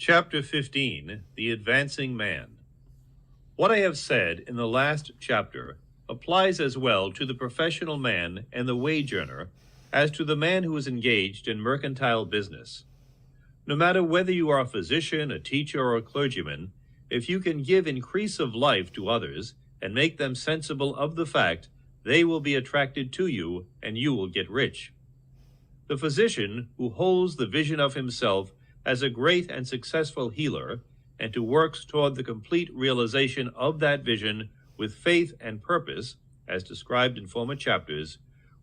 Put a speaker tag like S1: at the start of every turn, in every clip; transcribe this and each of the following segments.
S1: Chapter 15, The Advancing Man. What I have said in the last chapter applies as well to the professional man and the wage earner as to the man who is engaged in mercantile business. No matter whether you are a physician, a teacher, or a clergyman, if you can give increase of life to others and make them sensible of the fact, they will be attracted to you and you will get rich. The physician who holds the vision of himself as a great and successful healer, and who works toward the complete realization of that vision with faith and purpose, as described in former chapters,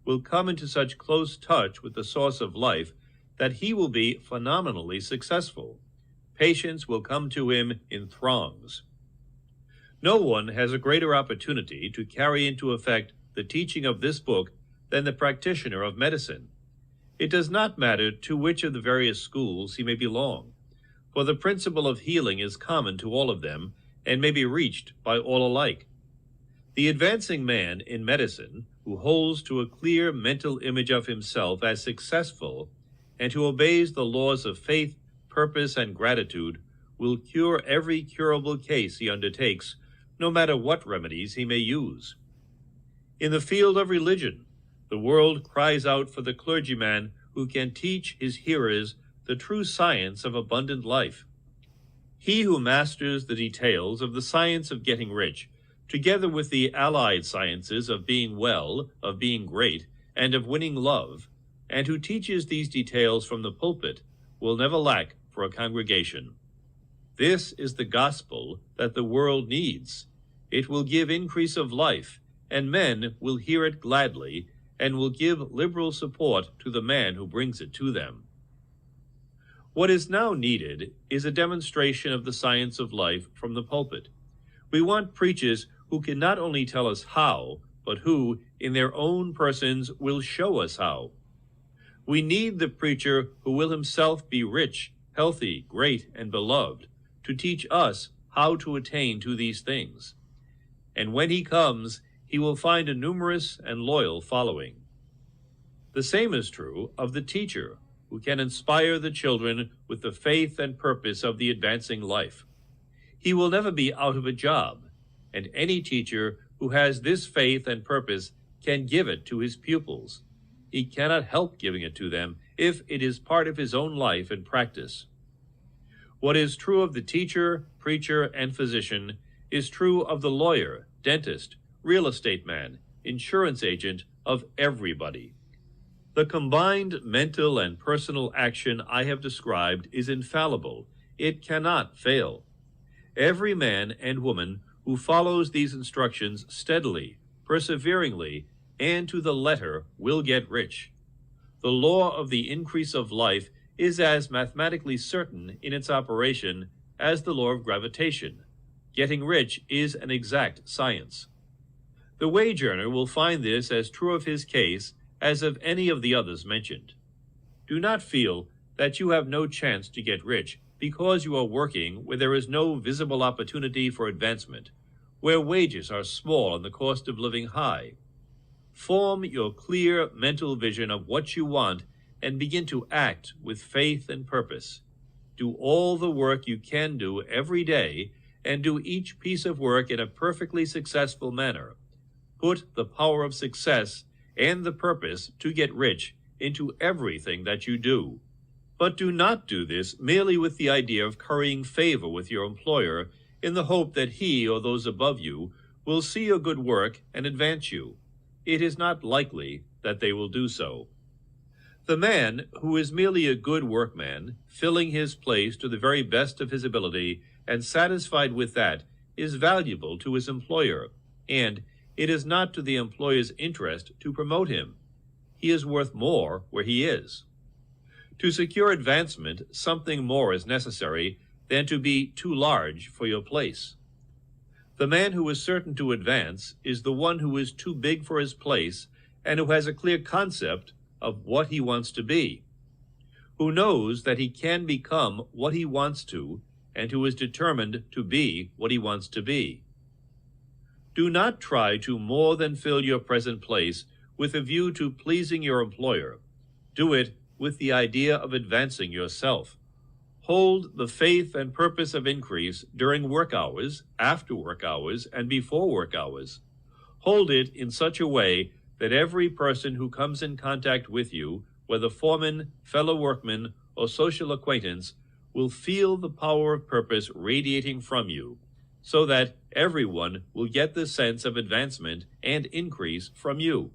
S1: will come into such close touch with the source of life that he will be phenomenally successful. Patients will come to him in throngs. No one has a greater opportunity to carry into effect the teaching of this book than the practitioner of medicine. It does not matter to which of the various schools he may belong, for the principle of healing is common to all of them and may be reached by all alike. The advancing man in medicine, who holds to a clear mental image of himself as successful and who obeys the laws of faith, purpose, and gratitude, will cure every curable case he undertakes, no matter what remedies he may use. In the field of religion, the world cries out for the clergyman who can teach his hearers the true science of abundant life. He who masters the details of the science of getting rich, together with the allied sciences of being well, of being great, and of winning love, and who teaches these details from the pulpit, will never lack for a congregation. This is the gospel that the world needs. It will give increase of life, and men will hear it gladly, and will give liberal support to the man who brings it to them. What is now needed is a demonstration of the science of life from the pulpit. We want preachers who can not only tell us how, but who, in their own persons, will show us how. We need the preacher who will himself be rich, healthy, great, and beloved, to teach us how to attain to these things. And when he comes, he will find a numerous and loyal following. The same is true of the teacher, who can inspire the children with the faith and purpose of the advancing life. He will never be out of a job, and any teacher who has this faith and purpose can give it to his pupils. He cannot help giving it to them if it is part of his own life and practice. What is true of the teacher, preacher, and physician is true of the lawyer, dentist, real estate man, insurance agent, of everybody. The combined mental and personal action I have described is infallible. It cannot fail. Every man and woman who follows these instructions steadily, perseveringly, and to the letter will get rich. The law of the increase of life is as mathematically certain in its operation as the law of gravitation. Getting rich is an exact science. The wage earner will find this as true of his case as of any of the others mentioned. Do not feel that you have no chance to get rich because you are working where there is no visible opportunity for advancement, where wages are small and the cost of living high. Form your clear mental vision of what you want and begin to act with faith and purpose. Do all the work you can do every day, and do each piece of work in a perfectly successful manner. Put the power of success and the purpose to get rich into everything that you do. But do not do this merely with the idea of currying favor with your employer in the hope that he or those above you will see your good work and advance you. It is not likely that they will do so. The man who is merely a good workman, filling his place to the very best of his ability and satisfied with that, is valuable to his employer, and it is not to the employer's interest to promote him. He is worth more where he is. To secure advancement, something more is necessary than to be too large for your place. The man who is certain to advance is the one who is too big for his place and who has a clear concept of what he wants to be, who knows that he can become what he wants to, and who is determined to be what he wants to be. Do not try to more than fill your present place with a view to pleasing your employer. Do it with the idea of advancing yourself. Hold the faith and purpose of increase during work hours, after work hours, and before work hours. Hold it in such a way that every person who comes in contact with you, whether foreman, fellow workman, or social acquaintance, will feel the power of purpose radiating from you, so that everyone will get the sense of advancement and increase from you.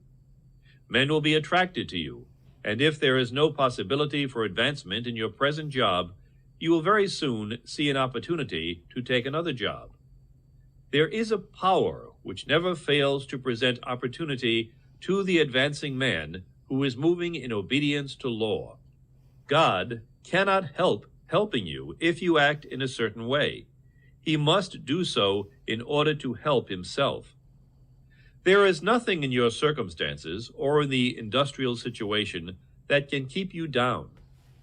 S1: Men will be attracted to you, and if there is no possibility for advancement in your present job, you will very soon see an opportunity to take another job. There is a power which never fails to present opportunity to the advancing man who is moving in obedience to law. God cannot help helping you if you act in a certain way. He must do so in order to help himself. There is nothing in your circumstances or in the industrial situation that can keep you down.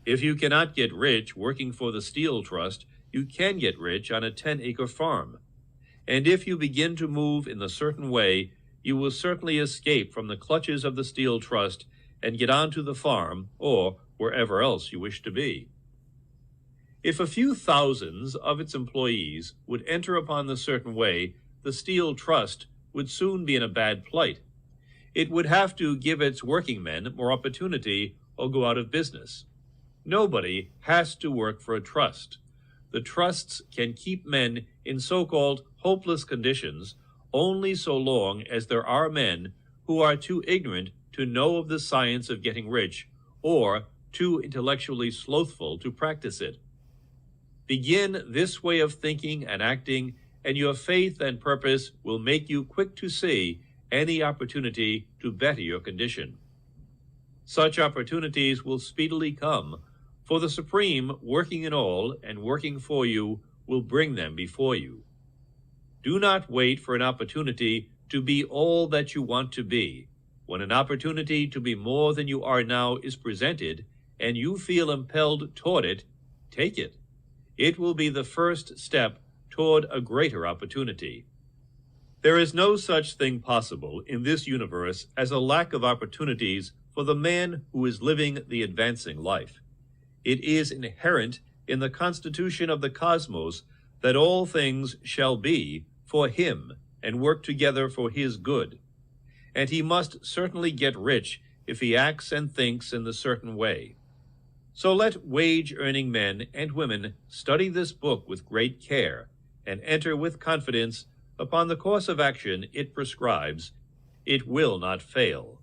S1: If you cannot get rich working for the Steel Trust, you can get rich on a 10-acre farm. And if you begin to move in a certain way, you will certainly escape from the clutches of the Steel Trust and get onto the farm or wherever else you wish to be. If a few thousands of its employees would enter upon the certain way, the Steel Trust would soon be in a bad plight. It would have to give its working men more opportunity or go out of business. Nobody has to work for a trust. The trusts can keep men in so-called hopeless conditions only so long as there are men who are too ignorant to know of the science of getting rich or too intellectually slothful to practice it. Begin this way of thinking and acting, and your faith and purpose will make you quick to see any opportunity to better your condition. Such opportunities will speedily come, for the Supreme, working in all and working for you, will bring them before you. Do not wait for an opportunity to be all that you want to be. When an opportunity to be more than you are now is presented, and you feel impelled toward it, take it. It will be the first step toward a greater opportunity. There is no such thing possible in this universe as a lack of opportunities for the man who is living the advancing life. It is inherent in the constitution of the cosmos that all things shall be for him and work together for his good. And he must certainly get rich if he acts and thinks in the certain way. So let wage-earning men and women study this book with great care and enter with confidence upon the course of action it prescribes. It will not fail.